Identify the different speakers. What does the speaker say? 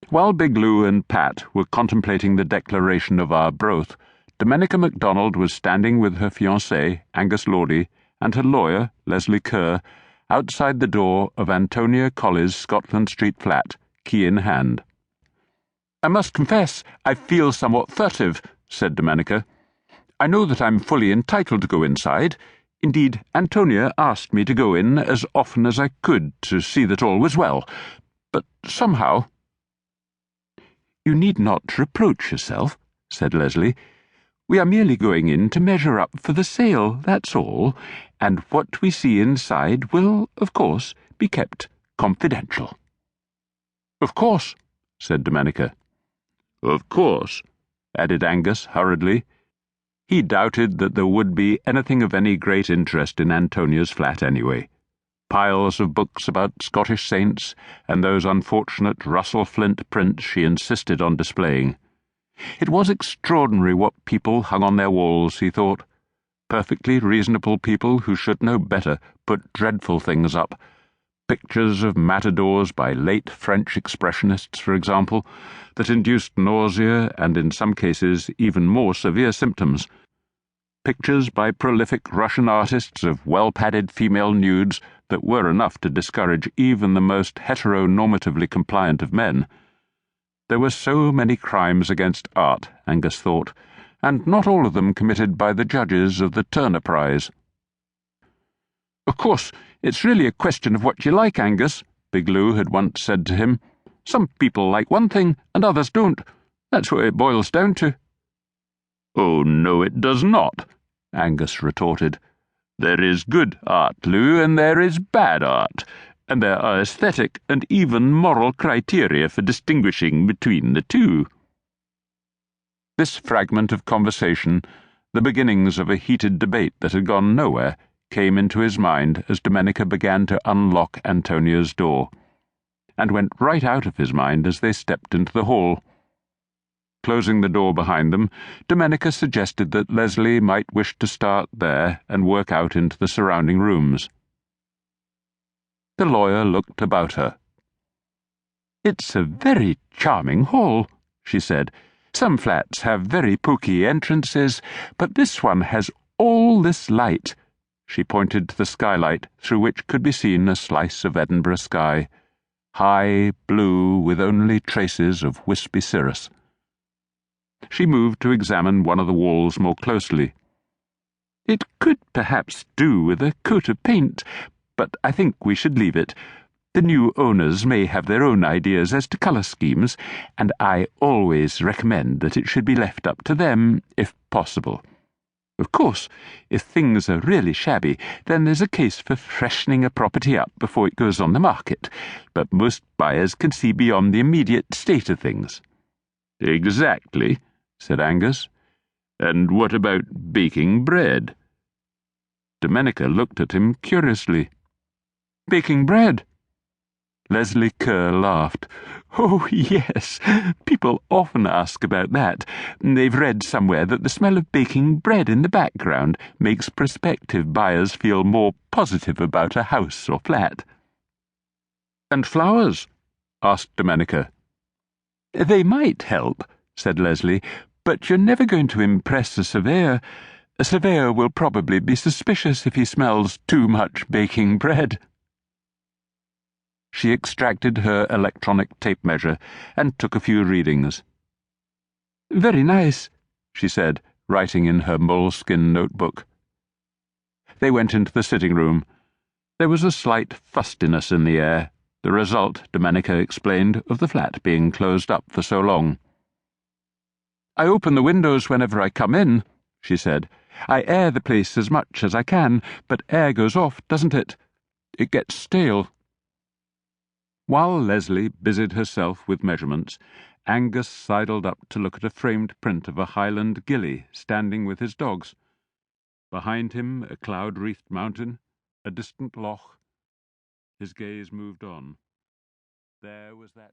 Speaker 1: While Big Lou and Pat were contemplating the declaration of our broth, Domenica MacDonald was standing with her fiancé, Angus Lordie, and her lawyer, Leslie Kerr, outside the door of Antonia Colley's Scotland Street flat, key in hand. "I must confess I feel somewhat furtive," said Domenica. "I know that I'm fully entitled to go inside. Indeed, Antonia asked me to go in as often as I could to see that all was well. But somehow—" "You need not reproach yourself," said Leslie. "We are merely going in to measure up for the sale, that's all, and what we see inside will, of course, be kept confidential." "Of course," said Domenica. "Of course," added Angus hurriedly. He doubted that there would be anything of any great interest in Antonia's flat anyway. Piles of books about Scottish saints and those unfortunate Russell Flint prints she insisted on displaying. It was extraordinary what people hung on their walls, he thought. Perfectly reasonable people who should know better put dreadful things up. Pictures of matadors by late French expressionists, for example, that induced nausea and in some cases even more severe symptoms. Pictures by prolific Russian artists of well-padded female nudes that were enough to discourage even the most heteronormatively compliant of men. There were so many crimes against art, Angus thought, and not all of them committed by the judges of the Turner Prize. "Of course, it's really a question of what you like, Angus," Big Lou had once said to him. "Some people like one thing and others don't. That's what it boils down to." "Oh, no, it does not," Angus retorted. "There is good art, Lou, and there is bad art, and there are aesthetic and even moral criteria for distinguishing between the two." This fragment of conversation, the beginnings of a heated debate that had gone nowhere, came into his mind as Domenica began to unlock Antonia's door, and went right out of his mind as they stepped into the hall. Closing the door behind them, Domenica suggested that Leslie might wish to start there and work out into the surrounding rooms. The lawyer looked about her. "It's a very charming hall," she said. "Some flats have very poky entrances, but this one has all this light." She pointed to the skylight, through which could be seen a slice of Edinburgh sky, high, blue, with only traces of wispy cirrus. She moved to examine one of the walls more closely. "It could perhaps do with a coat of paint, but I think we should leave it. The new owners may have their own ideas as to colour schemes, and I always recommend that it should be left up to them, if possible. Of course, if things are really shabby, then there's a case for freshening a property up before it goes on the market, but most buyers can see beyond the immediate state of things." "Exactly," said Angus. "And what about baking bread?" Domenica looked at him curiously. "Baking bread?" Leslie Kerr laughed. "Oh, yes, people often ask about that. They've read somewhere that the smell of baking bread in the background makes prospective buyers feel more positive about a house or flat." "And flowers?" asked Domenica. "They might help," said Leslie, "but you're never going to impress a surveyor. A surveyor will probably be suspicious if he smells too much baking bread." She extracted her electronic tape measure and took a few readings. "Very nice," she said, writing in her moleskin notebook. They went into the sitting room. There was a slight fustiness in the air, the result, Domenica explained, of the flat being closed up for so long. "I open the windows whenever I come in," she said. "I air the place as much as I can, but air goes off, doesn't it? It gets stale." While Leslie busied herself with measurements, Angus sidled up to look at a framed print of a Highland gillie standing with his dogs. Behind him, a cloud-wreathed mountain, a distant loch. His gaze moved on. There was that